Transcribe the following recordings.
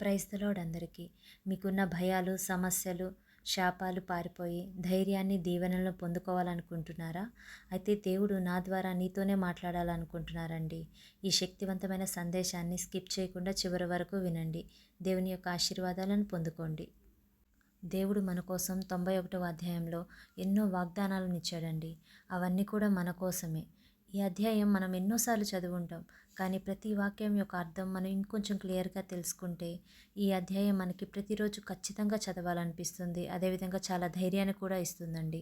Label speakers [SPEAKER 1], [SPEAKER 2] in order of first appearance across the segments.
[SPEAKER 1] Praise the lord అందరికీ. మీకున్న భయాలు, సమస్యలు, శాపాలు పారిపోయి ధైర్యాన్ని, దీవెనలను పొందుకోవాలనుకుంటున్నారా? అయితే దేవుడు నా ద్వారా నీతోనే మాట్లాడాలనుకుంటున్నారండి. ఈ శక్తివంతమైన సందేశాన్ని స్కిప్ చేయకుండా చివరి వరకు వినండి. దేవుని యొక్క ఆశీర్వాదాలను పొందుకోండి. దేవుడు మన కోసం 91వ అధ్యాయంలో ఎన్నో వాగ్దానాలను ఇచ్చాడండి. అవన్నీ కూడా మన కోసమే. ఈ అధ్యాయం మనం ఎన్నోసార్లు చదువుంటాం. కానీ ప్రతి వాక్యం యొక్క అర్థం మనం ఇంకొంచెం క్లియర్గా తెలుసుకుంటే ఈ అధ్యాయం మనకి ప్రతిరోజు ఖచ్చితంగా చదవాలనిపిస్తుంది. అదేవిధంగా చాలా ధైర్యాన్ని కూడా ఇస్తుందండి.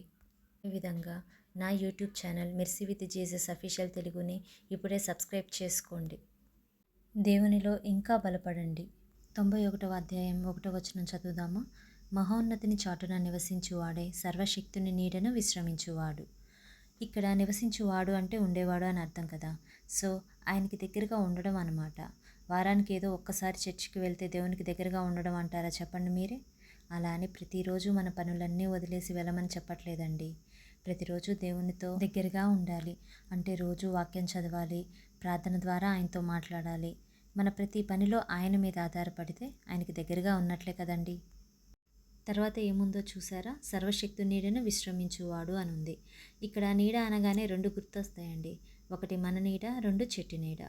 [SPEAKER 1] ఈ విధంగా నా YouTube channel mercy with Jesus official తెలుగుని ఇప్పుడే సబ్స్క్రైబ్ చేసుకోండి. దేవునిలో ఇంకా బలపడండి. 91వ అధ్యాయం 1వ వచనం చదువుదామా? మహోన్నతిని చాటున నివసించువాడే సర్వశక్తుని నీడను విశ్రమించువాడు. ఇక్కడ నివసించువాడు అంటే ఉండేవాడు అని అర్థం కదా. సో ఆయనకి దగ్గరగా ఉండడం అన్నమాట. వారానికి ఏదో ఒక్కసారి చర్చికి వెళ్తే దేవునికి దగ్గరగా ఉండడం అంటారా చెప్పండి మీరే? అలా అని ప్రతిరోజు మన పనులన్నీ వదిలేసి వెళ్ళమని చెప్పట్లేదండి. ప్రతిరోజు దేవునితో దగ్గరగా ఉండాలి. అంటే రోజు వాక్యం చదవాలి, ప్రార్థన ద్వారా ఆయనతో మాట్లాడాలి. మన ప్రతి పనిలో ఆయన మీద ఆధారపడితే ఆయనకి దగ్గరగా ఉన్నట్లే కదండి. తర్వాత ఏముందో చూసారా? సర్వశక్తు నీడను విశ్రమించువాడు అని ఉంది. ఇక్కడ నీడ అనగానే రెండు గుర్తొస్తాయండి. ఒకటి మన నీడ, రెండు చెట్టు నీడ.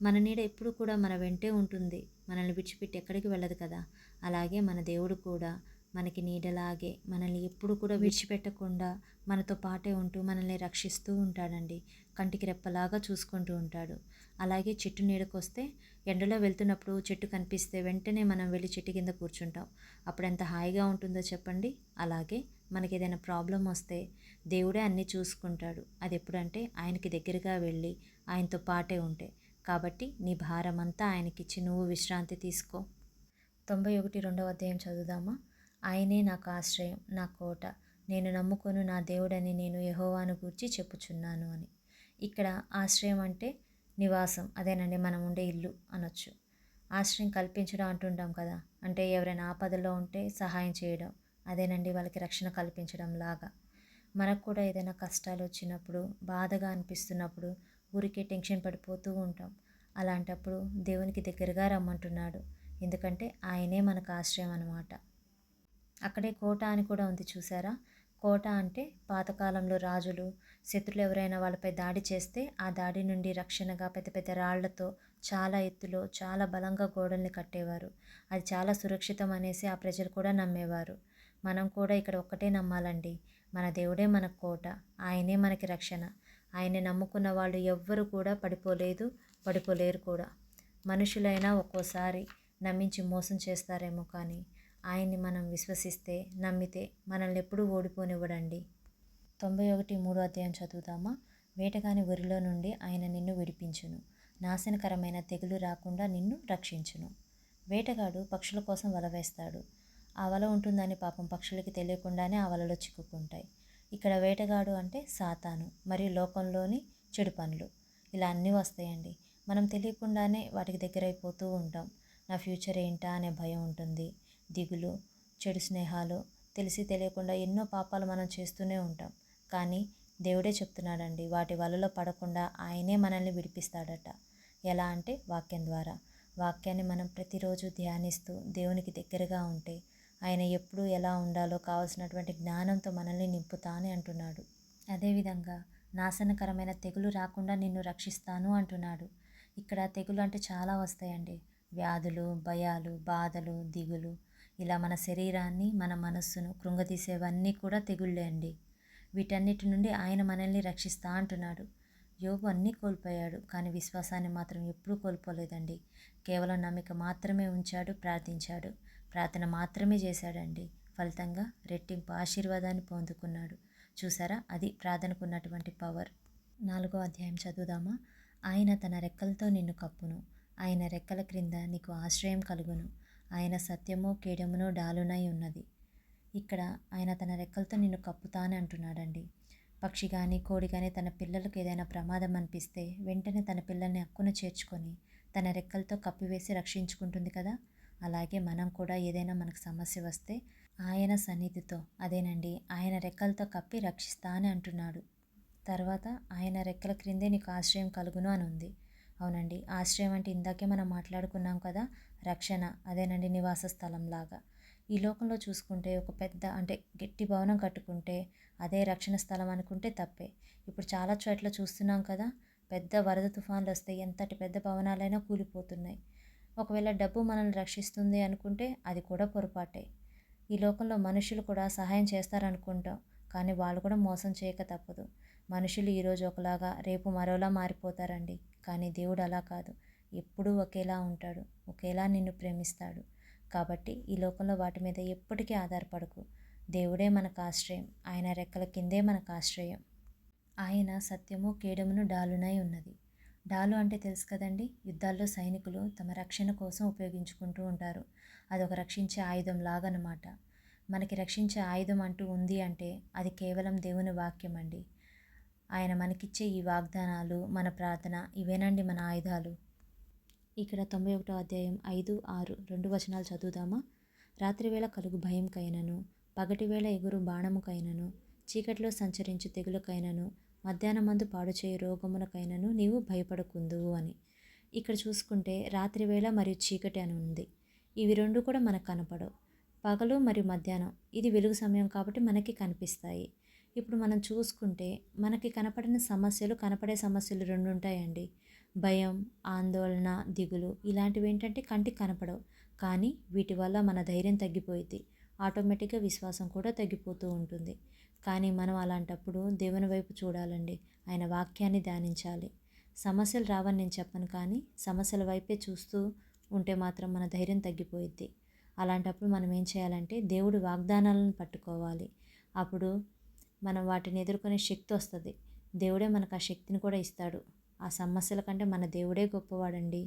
[SPEAKER 1] మన నీడ ఎప్పుడు కూడా మన వెంటే ఉంటుంది, మనల్ని విడిచిపెట్టి ఎక్కడికి వెళ్ళదు కదా. అలాగే మన దేవుడు కూడా మనకి నీడలాగే మనల్ని ఎప్పుడు కూడా విడిచిపెట్టకుండా మనతో పాటే ఉంటూ మనల్ని రక్షిస్తూ ఉంటాడండి. కంటికి రెప్పలాగా చూసుకుంటూ ఉంటాడు. అలాగే చెట్టు నీడకొస్తే ఎండలో వెళ్తున్నప్పుడు చెట్టు కనిపిస్తే వెంటనే మనం వెళ్ళి చెట్టు కింద కూర్చుంటాం. అప్పుడు ఎంత హాయిగా ఉంటుందో చెప్పండి. అలాగే మనకి ఏదైనా ప్రాబ్లం వస్తే దేవుడే అన్నీ చూసుకుంటాడు. అది ఎప్పుడంటే ఆయనకి దగ్గరగా వెళ్ళి ఆయనతో పాటే ఉంటే. కాబట్టి నీ భారం అంతా ఆయనకిచ్చి నువ్వు విశ్రాంతి తీసుకో. 91 అధ్యాయం చదువుదామా? ఆయనే నాకు ఆశ్రయం, నా కోట, నేను నమ్ముకొను నా దేవుడని నేను యెహోవాను గూర్చి చెప్పుచున్నాను అని. ఇక్కడ ఆశ్రయం అంటే నివాసం, అదేనండి మనం ఉండే ఇల్లు అనొచ్చు. ఆశ్రయం కల్పించడం అంటుంటాం కదా, అంటే ఎవరైనా ఆపదలో ఉంటే సహాయం చేయడం, అదేనండి వాళ్ళకి రక్షణ కల్పించడం లాగా. మనకు కూడా ఏదైనా కష్టాలు వచ్చినప్పుడు, బాధగా అనిపిస్తున్నప్పుడు ఊరికే టెన్షన్ పడిపోతూ ఉంటాం. అలాంటప్పుడు దేవునికి దగ్గరగా రమ్మంటున్నాడు. ఎందుకంటే ఆయనే మనకు ఆశ్రయం అన్నమాట. అక్కడే కోట అని కూడా ఉంది చూసారా? కోట అంటే పాతకాలంలో రాజులు శత్రులు ఎవరైనా వాళ్ళపై దాడి చేస్తే ఆ దాడి నుండి రక్షణగా పెద్ద పెద్ద రాళ్లతో చాలా ఎత్తులో చాలా బలంగా గోడల్ని కట్టేవారు. అది చాలా సురక్షితం అనేసి ఆ ప్రజలు కూడా నమ్మేవారు. మనం కూడా ఇక్కడ ఒక్కటే నమ్మాలండి, మన దేవుడే మన కోట, ఆయనే మనకి రక్షణ. ఆయన్ని నమ్ముకున్న వాళ్ళు ఎవ్వరు కూడా పడిపోలేరు కూడా. మనుషులైనా ఒక్కోసారి నమ్మించి మోసం చేస్తారేమో, కానీ ఆయన్ని మనం విశ్వసిస్తే, నమ్మితే మనల్ని ఎప్పుడూ ఓడిపోనివ్వడండి. 91 అధ్యాయం చదువుదామా? వేటగాని ఊరిలో నుండి ఆయన నిన్ను విడిపించును, నాశనకరమైన తెగులు రాకుండా నిన్ను రక్షించును. వేటగాడు పక్షుల కోసం వల వేస్తాడు. ఆ వల ఉంటుందని పాపం పక్షులకి తెలియకుండానే ఆ వలలో చిక్కుకుంటాయి. ఇక్కడ వేటగాడు అంటే సాతాను మరియు లోకంలోని చెడు పనులు, ఇలా అన్నీ వస్తాయండి. మనం తెలియకుండానే వాటికి దగ్గరైపోతూ ఉంటాం. నా ఫ్యూచర్ ఏంటా అనే భయం ఉంటుంది, దిగులు, చెడు స్నేహాలు, తెలిసి తెలియకుండా ఎన్నో పాపాలు మనం చేస్తూనే ఉంటాం. కానీ దేవుడే చెప్తున్నాడండి, వాటి వలలో పడకుండా ఆయనే మనల్ని విడిపిస్తాడట. ఎలా అంటే వాక్యం ద్వారా. వాక్యాన్ని మనం ప్రతిరోజు ధ్యానిస్తూ దేవునికి దగ్గరగా ఉంటే ఆయన ఎప్పుడు ఎలా ఉండాలో కావాల్సినటువంటి జ్ఞానంతో మనల్ని నింపుతానే అంటున్నాడు. అదేవిధంగా నాశనకరమైన తెగులు రాకుండా నిన్ను రక్షిస్తాను అంటున్నాడు. ఇక్కడ తెగులు అంటే చాలా వస్తాయండి. వ్యాధులు, భయాలు, బాధలు, దిగులు, ఇలా మన శరీరాన్ని, మన మనస్సును కృంగతీసేవన్నీ కూడా తెగుళ్ళే అండి. వీటన్నిటి నుండి ఆయన మనల్ని రక్షిస్తా అంటున్నాడు. యోబు అన్నీ కోల్పోయాడు, కానీ విశ్వాసాన్ని మాత్రం ఎప్పుడూ కోల్పోలేదండి. కేవలం నమ్మిక మాత్రమే ఉంచాడు, ప్రార్థించాడు, ప్రార్థన మాత్రమే చేశాడండి. ఫలితంగా రెట్టింపు ఆశీర్వాదాన్ని పొందుకున్నాడు. చూసారా, అది ప్రార్థనకు ఉన్నటువంటి పవర్. 4వ అధ్యాయం చదువుదామా? ఆయన తన రెక్కలతో నిన్ను కప్పును, ఆయన రెక్కల క్రింద నీకు ఆశ్రయం కలుగును, ఆయన సత్యము కేడమును డాలునై ఉన్నది. ఇక్కడ ఆయన తన రెక్కలతో నిన్ను కప్పుతానే అంటున్నాడండి. పక్షి కానీ కోడి కానీ తన పిల్లలకు ఏదైనా ప్రమాదం అనిపిస్తే వెంటనే తన పిల్లల్ని హక్కున చేర్చుకొని తన రెక్కలతో కప్పివేసి రక్షించుకుంటుంది కదా. అలాగే మనం కూడా ఏదైనా మనకు సమస్య వస్తే ఆయన సన్నిధితో, అదేనండి ఆయన రెక్కలతో కప్పి రక్షిస్తానే అంటున్నాడు. తర్వాత ఆయన రెక్కల క్రిందే నీకు ఆశ్రయం కలుగును అని ఉంది. అవునండి, ఆశ్రయం అంటే ఇందాకే మనం మాట్లాడుకున్నాం కదా, రక్షణ అదేనండి నివాస స్థలంలాగా. ఈ లోకంలో చూసుకుంటే ఒక పెద్ద అంటే గట్టి భవనం కట్టుకుంటే అదే రక్షణ స్థలం అనుకుంటే తప్పే. ఇప్పుడు చాలా చోట్ల చూస్తున్నాం కదా! పెద్ద వరద తుఫాన్లు వస్తే ఎంతటి పెద్ద భవనాలైనా కూలిపోతున్నాయి. ఒకవేళ డబ్బు మనల్ని రక్షిస్తుంది అనుకుంటే అది కూడా పొరపాటే. ఈ లోకంలో మనుషులు కూడా సహాయం చేస్తారనుకుంటాం. కానీ వాళ్ళు కూడా మోసం చేయక తప్పదు. మనుషులు ఈరోజు ఒకలాగా రేపు మరోలా మారిపోతారండి. కానీ దేవుడు అలా కాదు. ఎప్పుడూ ఒకేలా ఉంటాడు. ఒకేలా నిన్ను ప్రేమిస్తాడు. కాబట్టి ఈ లోకంలో వాటి మీద ఎప్పటికీ ఆధారపడకు. దేవుడే మనకు ఆశ్రయం. ఆయన రెక్కల కిందే మనకు ఆశ్రయం. ఆయన సత్యము కేడమును డాలునై ఉన్నది. డాలు అంటే తెలుసు కదండి, యుద్ధాల్లో సైనికులు తమ రక్షణ కోసం ఉపయోగించుకుంటూ ఉంటారు. అదొక రక్షించే ఆయుధం లాగనమాట. మనకి రక్షించే ఆయుధం అంటూ ఉంది అంటే అది కేవలం దేవుని వాక్యం అండి. ఆయన మనకిచ్చే ఈ వాగ్దానాలు, మన ప్రార్థన ఇవేనండి మన ఆయుధాలు. ఇక్కడ 91వ అధ్యాయం 5, 6 2 వచనాలు చదువుదామా? రాత్రివేళ కలుగు భయంకైనను, పగటివేళ ఎగురు బాణముకైనను, చీకటిలో సంచరించు తెగులుకైనను, మధ్యాహ్నమందు పాడుచేయు రోగమునకైనను నీవు భయపడకుందువు అని. ఇక్కడ చూసుకుంటే రాత్రివేళ మరియు చీకటి అని ఉంది. ఇవి రెండు కూడా మనకు కనపడవు. పగలు మరియు మధ్యాహ్నం ఇది వెలుగు సమయం కాబట్టి మనకి కనిపిస్తాయి. ఇప్పుడు మనం చూసుకుంటే మనకి కనపడిన సమస్యలు, కనపడే సమస్యలు రెండు ఉంటాయండి. భయం, ఆందోళన, దిగులు ఇలాంటివి ఏంటంటే కంటికి కనపడవు. కానీ వీటి వల్ల మన ధైర్యం తగ్గిపోయింది. ఆటోమేటిక్గా విశ్వాసం కూడా తగ్గిపోతూ ఉంటుంది. కానీ మనం అలాంటప్పుడు దేవుని వైపు చూడాలండి. ఆయన వాక్యాన్ని ధ్యానించాలి. సమస్యలు రావని నేను చెప్పను, కానీ సమస్యల వైపే చూస్తూ ఉంటే మాత్రం మన ధైర్యం తగ్గిపోయిద్ది. అలాంటప్పుడు మనం ఏం చేయాలంటే దేవుడి వాగ్దానాలను పట్టుకోవాలి. అప్పుడు మనం వాటిని ఎదుర్కొనే శక్తి వస్తుంది. దేవుడే మనకు ఆ శక్తిని కూడా ఇస్తాడు. ఆ సమస్యల కంటే మన దేవుడే గొప్పవాడండి.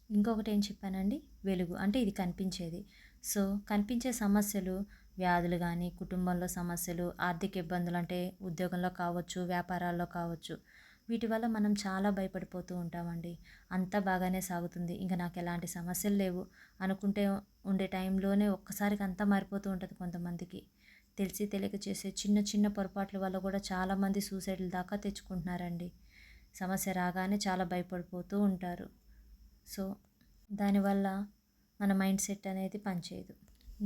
[SPEAKER 1] ఇంకొకటి ఏం చెప్పానండి, వెలుగు అంటే ఇది కనిపించేది. సో కనిపించే సమస్యలు, వ్యాధులు కానీ, కుటుంబంలో సమస్యలు, ఆర్థిక ఇబ్బందులు అంటే ఉద్యోగంలో కావచ్చు, వ్యాపారాల్లో కావచ్చు, వీటి వల్ల మనం చాలా భయపడిపోతూ ఉంటామండి. అంతా బాగానే సాగుతుంది, ఇంకా నాకు ఎలాంటి సమస్యలు లేవు అనుకుంటే ఉండే టైంలోనే ఒక్కసారిగా అంతా మారిపోతూ ఉంటుంది కొంతమందికి. తెలిసి తెలియక చేసే చిన్న చిన్న పొరపాట్ల వల్ల కూడా చాలామంది సూసైడ్ల దాకా తెచ్చుకుంటున్నారండి. సమస్య రాగానే చాలా భయపడిపోతూ ఉంటారు. సో దానివల్ల మన మైండ్ సెట్ అనేది పనిచేయదు.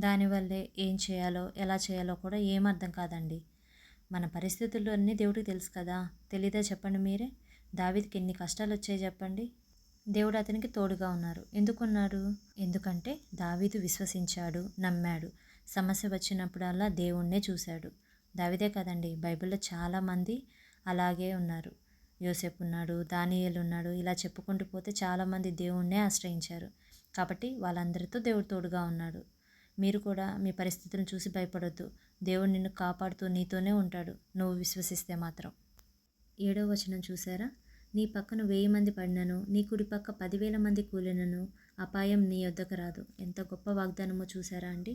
[SPEAKER 1] దానివల్లే ఏం చేయాలో ఎలా చేయాలో కూడా ఏం అర్థం కాదండి. మన పరిస్థితులు అన్నీ దేవుడికి తెలుసు కదా, తెలీదా చెప్పండి మీరే? దావీదుకి ఎన్ని కష్టాలు వచ్చాయి చెప్పండి. దేవుడు అతనికి తోడుగా ఉన్నారు. ఎందుకున్నారు? ఎందుకంటే దావీదు విశ్వసించాడు, నమ్మాడు. సమస్య వచ్చినప్పుడల్లా దేవుణ్ణే చూశాడు. దావీదే కదండి, బైబిల్లో చాలామంది అలాగే ఉన్నారు. యోసేపు ఉన్నాడు, దానియేలు ఉన్నాడు, ఇలా చెప్పుకుంటూ పోతే చాలామంది దేవుణ్ణే ఆశ్రయించారు. కాబట్టి వాళ్ళందరితో దేవుడు తోడుగా ఉన్నాడు. మీరు కూడా మీ పరిస్థితులను చూసి భయపడొద్దు. దేవుడు నిన్ను కాపాడుతూ నీతోనే ఉంటాడు, నువ్వు విశ్వసిస్తే మాత్రం. 7వ వచనం చూసారా? నీ పక్కన 1000 మంది పడినను, నీ కుడి పక్క 10,000 మంది కూలినను అపాయం నీ యొద్దకు రాదు. ఎంత గొప్ప వాగ్దానమో చూసారా అండి.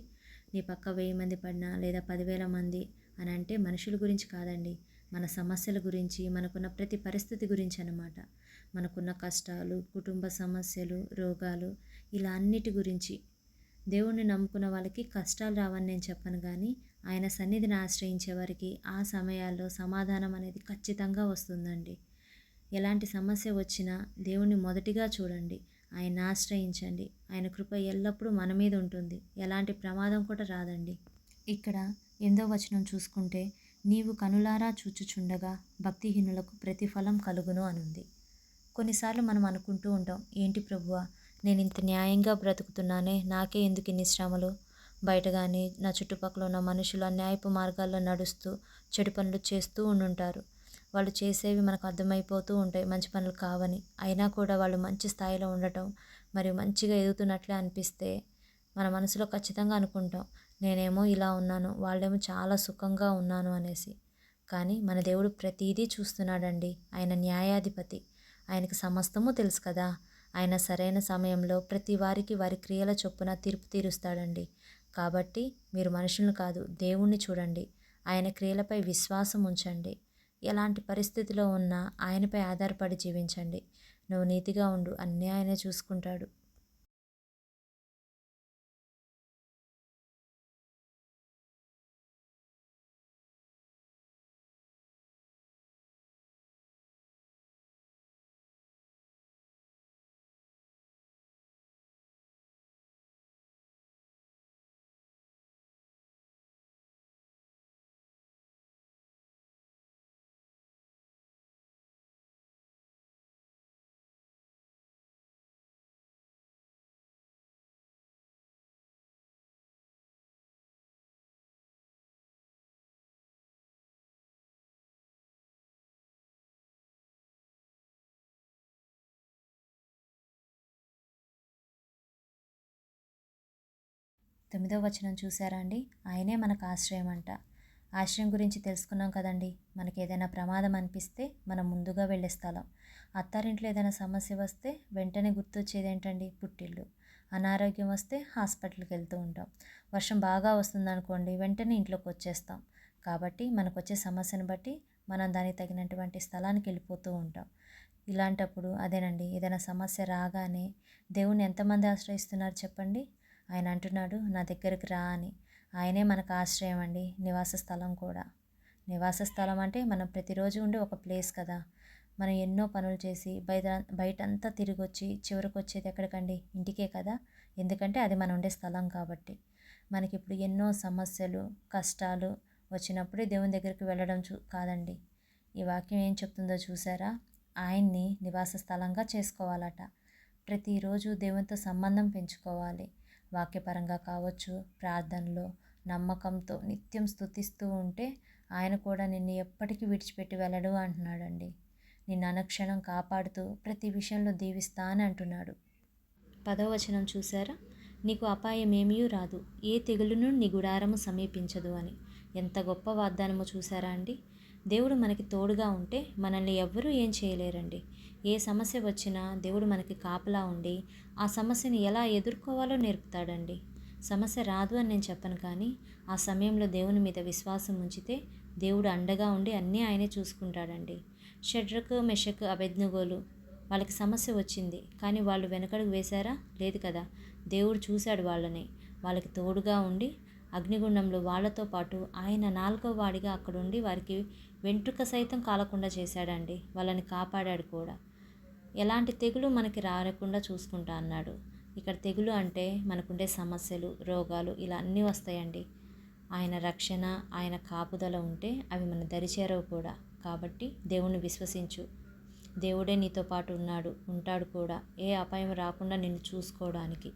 [SPEAKER 1] నీ పక్క 1000 మంది పడినా లేదా 10,000 మంది అని అంటే మనుషుల గురించి కాదండి, మన సమస్యల గురించి, మనకున్న ప్రతి పరిస్థితి గురించి అన్నమాట. మనకున్న కష్టాలు, కుటుంబ సమస్యలు, రోగాలు ఇలా అన్నిటి గురించి. దేవుణ్ణి నమ్ముకున్న వాళ్ళకి కష్టాలు రావని నేను చెప్పను, కానీ ఆయన సన్నిధిని ఆశ్రయించే వారికి ఆ సమయాల్లో సమాధానం అనేది ఖచ్చితంగా వస్తుందండి. ఎలాంటి సమస్య వచ్చినా దేవుణ్ణి మొదటిగా చూడండి, ఆయన ఆశ్రయించండి. ఆయన కృప ఎల్లప్పుడూ మన మీద ఉంటుంది. ఎలాంటి ప్రమాదం కూడా రాదండి. ఇక్కడ 8వ వచనం చూసుకుంటే, నీవు కనులారా చూచుచుండగా భక్తిహీనులకు ప్రతిఫలం కలుగును అనుంది. కొన్నిసార్లు మనం అనుకుంటూ ఉంటాం, ఏంటి ప్రభువా, నేను ఇంత న్యాయంగా బ్రతుకుతున్నానే, నాకే ఎందుకు ఇన్ని శ్రమలు? బయట కానీ నా చుట్టుపక్కల ఉన్న మనుషులు అన్యాయపు మార్గాల్లో నడుస్తూ చెడు పనులు చేస్తూ ఉండుంటారు. వాళ్ళు చేసేవి మనకు అర్థమైపోతూ ఉంటాయి మంచి పనులు కావని. అయినా కూడా వాళ్ళు మంచి స్థాయిలో ఉండటం మరియు మంచిగా ఎదుగుతున్నట్లే అనిపిస్తే మన మనసులో ఖచ్చితంగా అనుకుంటాం, నేనేమో ఇలా ఉన్నాను, వాళ్ళేమో చాలా సుఖంగా ఉన్నాను అనేసి. కానీ మన దేవుడు ప్రతిదీ చూస్తున్నాడండి. ఆయన న్యాయాధిపతి. ఆయనకు సమస్తము తెలుసు కదా. ఆయన సరైన సమయంలో ప్రతి వారికి వారి క్రియల చొప్పున తీర్పు తీరుస్తాడండి. కాబట్టి మీరు మనుషులను కాదు, దేవుణ్ణి చూడండి. ఆయన క్రియలపై విశ్వాసం ఉంచండి. ఎలాంటి పరిస్థితిలో ఉన్నా ఆయనపై ఆధారపడి జీవించండి. నువ్వు నీతిగా ఉండు, అన్నీ ఆయనే చూసుకుంటాడు. 9వ వచనం చూసారా అండి? ఆయనే మనకు ఆశ్రయం అంట. ఆశ్రయం గురించి తెలుసుకున్నాం కదండి. మనకి ఏదైనా ప్రమాదం అనిపిస్తే మనం ముందుగా వెళ్ళే స్థలం. అత్తారింట్లో ఏదైనా సమస్య వస్తే వెంటనే గుర్తొచ్చేది ఏంటండి? పుట్టిల్లు. అనారోగ్యం వస్తే హాస్పిటల్కి వెళ్తూ ఉంటాం. వర్షం బాగా వస్తుందనుకోండి, వెంటనే ఇంట్లోకి వచ్చేస్తాం. కాబట్టి మనకొచ్చే సమస్యను బట్టి మనం దానికి తగినటువంటి స్థలానికి వెళ్ళిపోతూ ఉంటాం. ఇలాంటప్పుడు అదేనండి, ఏదైనా సమస్య రాగానే దేవుణ్ణి ఎంతమంది ఆశ్రయిస్తున్నారు చెప్పండి? ఆయన అంటున్నాడు, నా దగ్గరికి రా అని. ఆయనే మనకు ఆశ్రయం అండి, నివాస స్థలం కూడా. నివాస స్థలం అంటే మనం ప్రతిరోజు ఉండే ఒక ప్లేస్ కదా. మనం ఎన్నో పనులు చేసి బయటంతా తిరిగి వచ్చి చివరికి వచ్చేది ఎక్కడికండి? ఇంటికే కదా. ఎందుకంటే అది మనం ఉండే స్థలం కాబట్టి. మనకి ఇప్పుడు ఎన్నో సమస్యలు, కష్టాలు వచ్చినప్పుడే దేవుని దగ్గరికి వెళ్ళడం కాదండి. ఈ వాక్యం ఏం చెప్తుందో చూసారా? ఆయన్ని నివాస స్థలంగా చేసుకోవాలట. ప్రతిరోజు దేవునితో సంబంధం పెంచుకోవాలి. వాక్యపరంగా కావచ్చు, ప్రార్థనలో నమ్మకంతో నిత్యం స్తుతిస్తూ ఉంటే ఆయన కూడా నిన్ను ఎప్పటికీ విడిచిపెట్టి వెళ్ళడు అంటున్నాడండి. నిన్ను అనుక్షణం కాపాడుతూ ప్రతి విషయంలో దీవిస్తా అని అంటున్నాడు. 10వ వచనం చూసారా? నీకు అపాయం ఏమీ రాదు, ఏ తెగులును నీ గుడారము సమీపించదు అని. ఎంత గొప్ప వాగ్దానమో చూసారా అండి? దేవుడు మనకి తోడుగా ఉంటే మనల్ని ఎవ్వరూ ఏం చేయలేరండి. ఏ సమస్య వచ్చినా దేవుడు మనకి కాపలా ఉండి ఆ సమస్యని ఎలా ఎదుర్కోవాలో నేర్పుతాడండి. సమస్య రాదు అని నేను చెప్పను, కానీ ఆ సమయంలో దేవుని మీద విశ్వాసం ఉంచితే దేవుడు అండగా ఉండి అన్నీ ఆయనే చూసుకుంటాడండి. షడ్రకు, మెషకు, అబేద్నెగోలు వాళ్ళకి సమస్య వచ్చింది, కానీ వాళ్ళు వెనకడుగు వేశారా? లేదు కదా. దేవుడు చూశాడు వాళ్ళని, వాళ్ళకి తోడుగా ఉండి అగ్నిగుండంలో వాళ్ళతో పాటు ఆయన 4వ వాడిగా అక్కడుండి వారికి వెంట్రుక సైతం కాలకుండా చేశాడండి. వాళ్ళని కాపాడాడు కూడా. ఎలాంటి తెగులు మనకి రాకుండా చూసుకుంటా అన్నాడు. ఇక్కడ తెగులు అంటే మనకుండే సమస్యలు, రోగాలు ఇలా అన్నీ వస్తాయండి. ఆయన రక్షణ, ఆయన కాపుదల ఉంటే అవి మన దరిచేరవు కూడా. కాబట్టి దేవుణ్ణి విశ్వసించు. దేవుడే నీతో పాటు ఉంటాడు కూడా. ఏ అపాయం రాకుండా నిన్ను చూసుకోవడానికి.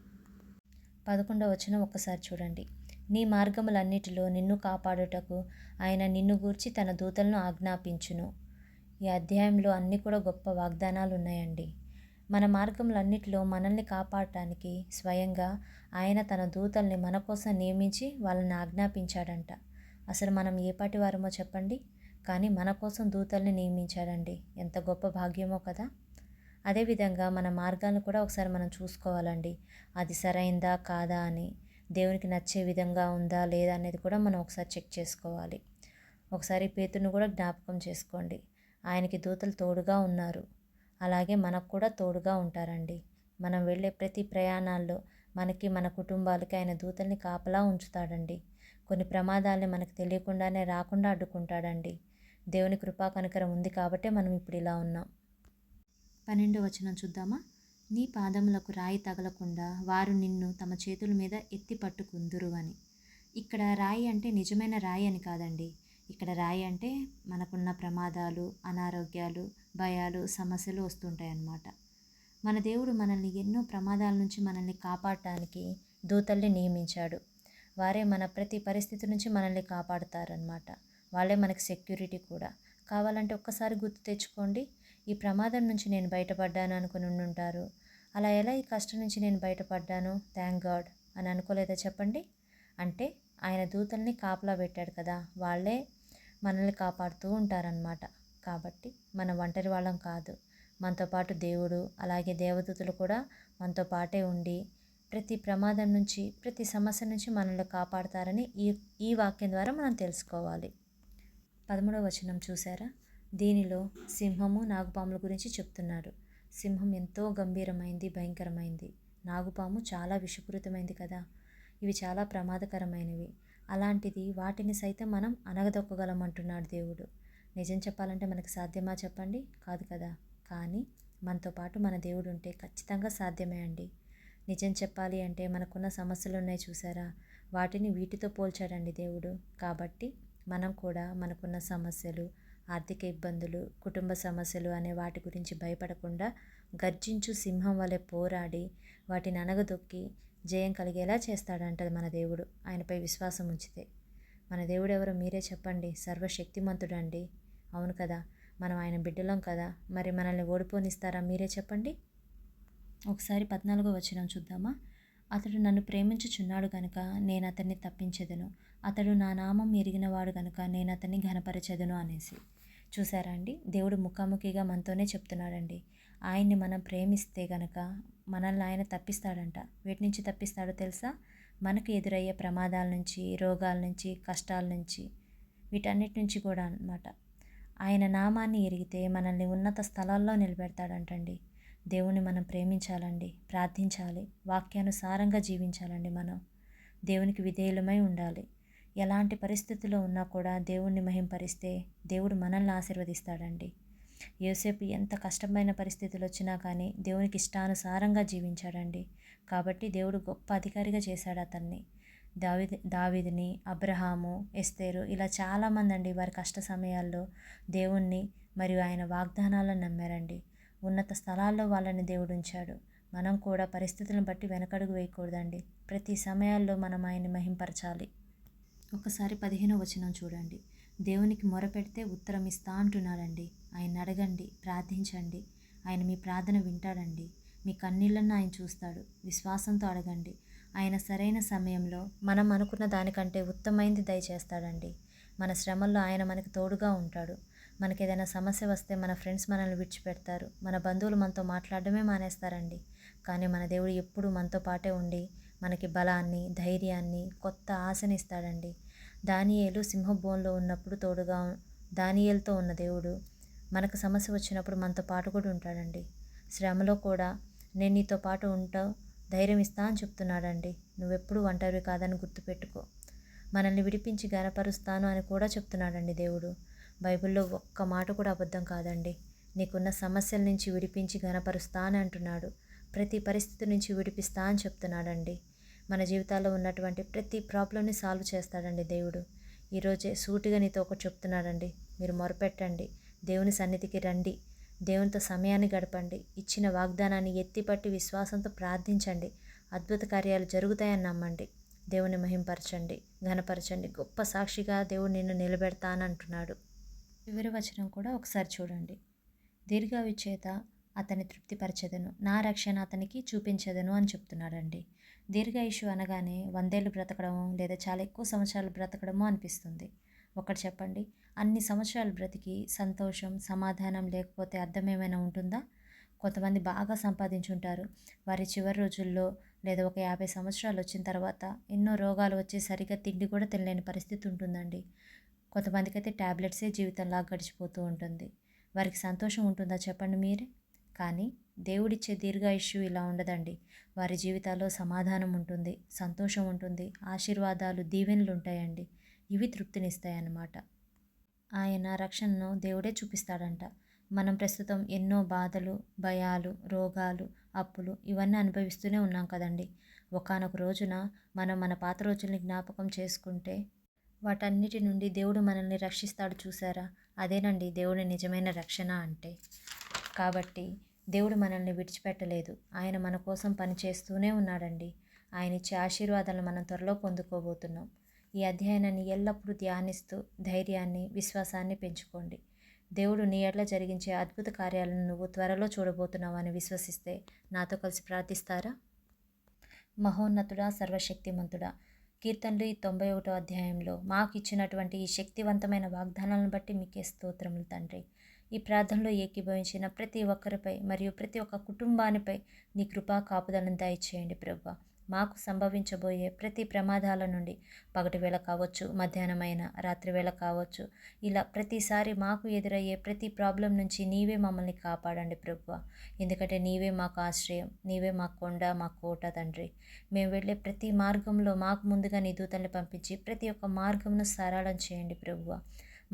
[SPEAKER 1] 11వ వచనం ఒక్కసారి చూడండి. నీ మార్గములన్నిటిలో నిన్ను కాపాడుటకు ఆయన నిన్ను గూర్చి తన దూతలను ఆజ్ఞాపించును. ఈ అధ్యాయంలో అన్నీ కూడా గొప్ప వాగ్దానాలు ఉన్నాయండి. మన మార్గములన్నిటిలో మనల్ని కాపాడటానికి స్వయంగా ఆయన తన దూతల్ని మన కోసం నియమించి వాళ్ళని ఆజ్ఞాపించాడంట. అసలు మనం ఏ పాటి వారమో చెప్పండి, కానీ మన కోసం దూతల్ని నియమించాడండి. ఎంత గొప్ప భాగ్యమో కదా. అదేవిధంగా మన మార్గాలను కూడా ఒకసారి మనం చూసుకోవాలండి. అది సరైందా కాదా అని, దేవునికి నచ్చే విధంగా ఉందా లేదా అనేది కూడా మనం ఒకసారి చెక్ చేసుకోవాలి. ఒకసారి పేతురుని కూడా జ్ఞాపకం చేసుకోండి. ఆయనకి దూతలు తోడుగా ఉన్నారు, అలాగే మనకు కూడా తోడుగా ఉంటారండి. మనం వెళ్ళే ప్రతి ప్రయాణాల్లో మనకి, మన కుటుంబాలకి ఆయన దూతల్ని కాపలా ఉంచుతాడండి. కొన్ని ప్రమాదాలని మనకు తెలియకుండానే రాకుండా అడ్డుకుంటాడండి. దేవుని కృపా కనికరం ఉంది కాబట్టే మనం ఇప్పుడు ఇలా ఉన్నాం. 12వ వచనం చూద్దామా? నీ పాదములకు రాయి తగలకుండా వారు నిన్ను తమ చేతుల మీద ఎత్తి పట్టుకుందురు అని. ఇక్కడ రాయి అంటే నిజమైన రాయి అని కాదండి. ఇక్కడ రాయి అంటే మనకున్న ప్రమాదాలు, అనారోగ్యాలు, భయాలు, సమస్యలు వస్తుంటాయన్నమాట. మన దేవుడు మనల్ని ఎన్నో ప్రమాదాల నుంచి మనల్ని కాపాడటానికి దూతల్ని నియమించాడు. వారే మన ప్రతి పరిస్థితి నుంచి మనల్ని కాపాడుతారనమాట. వాళ్ళే మనకి సెక్యూరిటీ కూడా. కావాలంటే ఒక్కసారి గుర్తు తెచ్చుకోండి. ఈ ప్రమాదం నుంచి నేను బయటపడ్డాను అనుకుని ఉండుంటారు. అలా ఎలా ఈ కష్టం నుంచి నేను బయటపడ్డాను, థ్యాంక్ గాడ్ అని అనుకోలేదా చెప్పండి? అంటే ఆయన దూతల్ని కాపలా పెట్టాడు కదా, వాళ్ళే మనల్ని కాపాడుతూ ఉంటారనమాట. కాబట్టి మనం ఒంటరి వాళ్ళం కాదు. మనతో పాటు దేవుడు, అలాగే దేవదూతలు కూడా మనతో పాటే ఉండి ప్రతి ప్రమాదం నుంచి, ప్రతి సమస్య నుంచి మనల్ని కాపాడతారని ఈ వాక్యం ద్వారా మనం తెలుసుకోవాలి. 13వ వచనం చూసారా? దీనిలో సింహము, నాగుపాముల గురించి చెప్తున్నాడు. సింహం ఎంతో గంభీరమైంది, భయంకరమైంది. నాగుపాము చాలా విషపూరితమైంది కదా. ఇవి చాలా ప్రమాదకరమైనవి. అలాంటిది వాటిని సైతం మనం అనగదొక్కగలమంటున్నాడు దేవుడు. నిజం చెప్పాలంటే మనకు సాధ్యమా చెప్పండి? కాదు కదా. కానీ మనతో పాటు మన దేవుడు ఉంటే ఖచ్చితంగా సాధ్యమే అండి. నిజం చెప్పాలి అంటే మనకున్న సమస్యలు ఉన్నాయి చూసారా, వాటిని వీటితో పోల్చాడండి దేవుడు. కాబట్టి మనం కూడా మనకున్న సమస్యలు, ఆర్థిక ఇబ్బందులు, కుటుంబ సమస్యలు అనే వాటి గురించి భయపడకుండా గర్జించు సింహం వలె పోరాడి వాటిని అనగదొక్కి జయం కలిగేలా చేస్తాడంటది మన దేవుడు, ఆయనపై విశ్వాసం ఉంచితే. మన దేవుడు ఎవరో మీరే చెప్పండి? సర్వశక్తిమంతుడండి. అవును కదా, మనం ఆయన బిడ్డలం కదా. మరి మనల్ని ఓడిపోనిస్తారా? మీరే చెప్పండి. ఒకసారి 14వ వచనం చూద్దామా? అతడు నన్ను ప్రేమించుచున్నాడు గనుక నేను అతన్ని తప్పించెదను. అతడు నా నామం ఎరిగినవాడు గనుక నేను అతన్ని ఘనపరచెదను అనేసి. చూసారా అండి, దేవుడు ముఖాముఖిగా మనతోనే చెప్తున్నాడండి. ఆయన్ని మనం ప్రేమిస్తే గనక మనల్ని ఆయన తప్పిస్తాడంట. వీటి నుంచి తప్పిస్తాడో తెలుసా? మనకు ఎదురయ్యే ప్రమాదాల నుంచి, రోగాల నుంచి, కష్టాల నుంచి, వీటన్నిటి నుంచి కూడా అన్నమాట. ఆయన నామాన్ని ఎరిగితే మనల్ని ఉన్నత స్థలాల్లో నిలబెడతాడంటండి. దేవుణ్ణి మనం ప్రేమించాలండి, ప్రార్థించాలి, వాక్యానుసారంగా జీవించాలండి. మనం దేవునికి విధేయులమై ఉండాలి. ఎలాంటి పరిస్థితుల్లో ఉన్నా కూడా దేవుణ్ణి మహింపరిస్తే దేవుడు మనల్ని ఆశీర్వదిస్తాడండి. యోసేపు ఎంత కష్టమైన పరిస్థితులు వచ్చినా కానీ దేవునికి ఇష్టానుసారంగా జీవించాడండి. కాబట్టి దేవుడు గొప్ప అధికారిగా చేశాడు అతన్ని. దావీదుని, అబ్రహాము, ఎస్తేరు, ఇలా చాలామంది అండి వారి కష్ట సమయాల్లో దేవుణ్ణి మరియు ఆయన వాగ్దానాలను నమ్మారండి. ఉన్నత స్థలాల్లో వాళ్ళని దేవుడు ఉంచాడు. మనం కూడా పరిస్థితులను బట్టి వెనకడుగు వేయకూడదండి. ప్రతి సమయాల్లో మనం ఆయన్ని మహింపరచాలి. ఒకసారి 15వ వచనం చూడండి. దేవునికి మొరపెడితే ఉత్తరం ఇస్తా అంటున్నాడండి. ఆయన అడగండి, ప్రార్థించండి, ఆయన మీ ప్రార్థన వింటాడండి. మీ కన్నీళ్లను ఆయన చూస్తాడు. విశ్వాసంతో అడగండి. ఆయన సరైన సమయంలో మనం అనుకున్న దానికంటే ఉత్తమైంది దయచేస్తాడండి. మన శ్రమల్లో ఆయన మనకు తోడుగా ఉంటాడు. మనకి ఏదైనా సమస్య వస్తే మన ఫ్రెండ్స్ మనల్ని విడిచిపెడతారు, మన బంధువులు మనతో మాట్లాడడమే మానేస్తారండి. కానీ మన దేవుడు ఎప్పుడూ మనతో పాటే ఉండి మనకి బలాన్ని, ధైర్యాన్ని, కొత్త ఆశనిస్తాడండి. దానియేలు సింహబోన్లో ఉన్నప్పుడు దానియేలుతో ఉన్న దేవుడు మనకు సమస్య వచ్చినప్పుడు మనతో పాటు కూడా ఉంటాడండి. శ్రమలో కూడా నేను నీతో పాటు ఉంటావు, ధైర్యం ఇస్తా అని చెప్తున్నాడండి. నువ్వెప్పుడు ఒంటరివి కాదని గుర్తుపెట్టుకో. మనల్ని విడిపించి ఘనపరుస్తాను అని కూడా చెప్తున్నాడండి దేవుడు. బైబిల్లో ఒక్క మాట కూడా అబద్ధం కాదండి. నీకున్న సమస్యల నుంచి విడిపించి ఘనపరుస్తా అని అంటున్నాడు. ప్రతి పరిస్థితి నుంచి విడిపిస్తా అని చెప్తున్నాడండి. మన జీవితాల్లో ఉన్నటువంటి ప్రతి ప్రాబ్లమ్ని సాల్వ్ చేస్తాడండి దేవుడు. ఈరోజే సూటిగా నీతో ఒకటి చెప్తున్నాడండి. మీరు మొరపెట్టండి, దేవుని సన్నిధికి రండి, దేవునితో సమయాన్ని గడపండి, ఇచ్చిన వాగ్దానాన్ని ఎత్తిపట్టి విశ్వాసంతో ప్రార్థించండి. అద్భుత కార్యాలు జరుగుతాయని నమ్మండి. దేవుని మహింపరచండి, ఘనపరచండి. గొప్ప సాక్షిగా దేవుడు నిన్ను నిలబెడతానంటున్నాడు. చివరి వచనం కూడా ఒకసారి చూడండి. దీర్ఘాయు చేత అతన్ని తృప్తిపరచెదను, నా రక్షణ అతనికి చూపించెదను అని చెప్తున్నాడండి. దీర్ఘాయుషు అనగానే 100 ఏళ్ళు బ్రతకడము లేదా చాలా ఎక్కువ సంవత్సరాలు బ్రతకడము అనిపిస్తుంది. ఒకటి చెప్పండి, అన్ని సంవత్సరాలు బ్రతికి సంతోషం, సమాధానం లేకపోతే అర్థం ఏమైనా ఉంటుందా? కొంతమంది బాగా సంపాదించుంటారు. వారి చివరి రోజుల్లో లేదా ఒక 50 సంవత్సరాలు వచ్చిన తర్వాత ఎన్నో రోగాలు వచ్చి సరిగ్గా తిండి కూడా తినలేని పరిస్థితి ఉంటుందండి. కొంతమందికి అయితే ట్యాబ్లెట్సే జీవితంలా గడిచిపోతూ ఉంటుంది. వారికి సంతోషం ఉంటుందా చెప్పండి మీరే? కానీ దేవుడిచ్చే దీర్ఘాయుష్యు ఇలా ఉండదండి. వారి జీవితాల్లో సమాధానం ఉంటుంది, సంతోషం ఉంటుంది, ఆశీర్వాదాలు, దీవెనలు ఉంటాయండి. ఇవి తృప్తినిస్తాయన్నమాట. ఆయన రక్షణను దేవుడే చూపిస్తాడంట. మనం ప్రస్తుతం ఎన్నో బాధలు, భయాలు, రోగాలు, అప్పులు ఇవన్నీ అనుభవిస్తూనే ఉన్నాం కదండి. ఒకానొక రోజున మనం మన పాత రోజుల్ని జ్ఞాపకం చేసుకుంటే వాటన్నిటి నుండి దేవుడు మనల్ని రక్షిస్తాడు. చూసారా? అదేనండి దేవుడి నిజమైన రక్షణ అంటే. కాబట్టి దేవుడు మనల్ని విడిచిపెట్టలేదు. ఆయన మన కోసం పనిచేస్తూనే ఉన్నాడండి. ఆయన ఇచ్చే ఆశీర్వాదాలను మనం త్వరలో పొందుకోబోతున్నాం. ఈ అధ్యాయాన్ని ఎల్లప్పుడూ ధ్యానిస్తూ ధైర్యాన్ని, విశ్వాసాన్ని పెంచుకోండి. దేవుడు నీ ఎడల జరిగించే అద్భుత కార్యాలను నువ్వు త్వరలో చూడబోతున్నావు అని విశ్వసిస్తే నాతో కలిసి ప్రార్థిస్తారా? మహోన్నతుడా, సర్వశక్తిమంతుడా, కీర్తనలు 91వ అధ్యాయంలో మాకు ఇచ్చినటువంటి ఈ శక్తివంతమైన వాగ్దానాలను బట్టి మీకే స్తోత్రములు తండ్రి. ఈ ప్రార్థనలో ఏకీభవించిన ప్రతి ఒక్కరిపై మరియు ప్రతి ఒక్క కుటుంబానిపై నీ కృపా కాపుదలను దయచేయండి ప్రభువా. మాకు సంభవించబోయే ప్రతి ప్రమాదాల నుండి, పగటి వేళ కావచ్చు, మధ్యాహ్నమైన రాత్రి వేళ కావచ్చు, ఇలా ప్రతిసారి మాకు ఎదురయ్యే ప్రతి ప్రాబ్లం నుంచి నీవే మమ్మల్ని కాపాడండి ప్రభువా. ఎందుకంటే నీవే మాకు ఆశ్రయం, నీవే మా కొండ, మా కోట తండ్రి. మేము వెళ్ళే ప్రతి మార్గంలో మాకు ముందుగా నీ దూతల్ని పంపించి ప్రతి ఒక్క మార్గంను సరళం చేయండి ప్రభువా.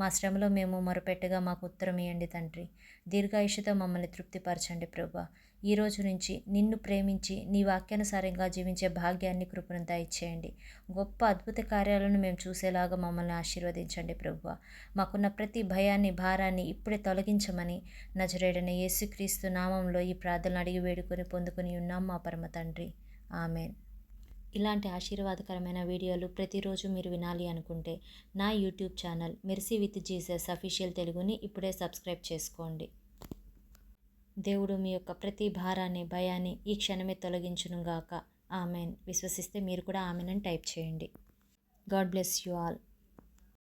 [SPEAKER 1] మా శ్రమలో మేము మొరపెట్టగా మాకు ఉత్తరం ఇవ్వండి తండ్రి. దీర్ఘాయుషుతో మమ్మల్ని తృప్తిపరచండి ప్రభువా. ఈ రోజు నుంచి నిన్ను ప్రేమించి నీ వాక్యానుసారంగా జీవించే భాగ్యాన్ని, కృపను దయచేయండి. గొప్ప అద్భుత కార్యాలను మేము చూసేలాగా మమ్మల్ని ఆశీర్వదించండి ప్రభువా. మాకున్న ప్రతి భయాన్ని, భారాన్ని ఇప్పుడే తొలగించమని నజరేయుడైన యేసుక్రీస్తు నామంలో ఈ ప్రార్థనలు అడిగి వేడుకొని పొందుకొని ఉన్నాం మా పరమ తండ్రి. ఆమెన్. ఇలాంటి ఆశీర్వాదకరమైన వీడియోలు ప్రతిరోజు మీరు వినాలి అనుకుంటే నా YouTube channel mercy with Jesus official తెలుగుని ఇప్పుడే సబ్స్క్రైబ్ చేసుకోండి. దేవుడు మీ యొక్క ప్రతి భారాన్ని, భయాన్ని ఈ క్షణమే తొలగించునుగాక. ఆమెన్. విశ్వసిస్తే మీరు కూడా ఆమెన్ అని టైప్ చేయండి. God bless you all.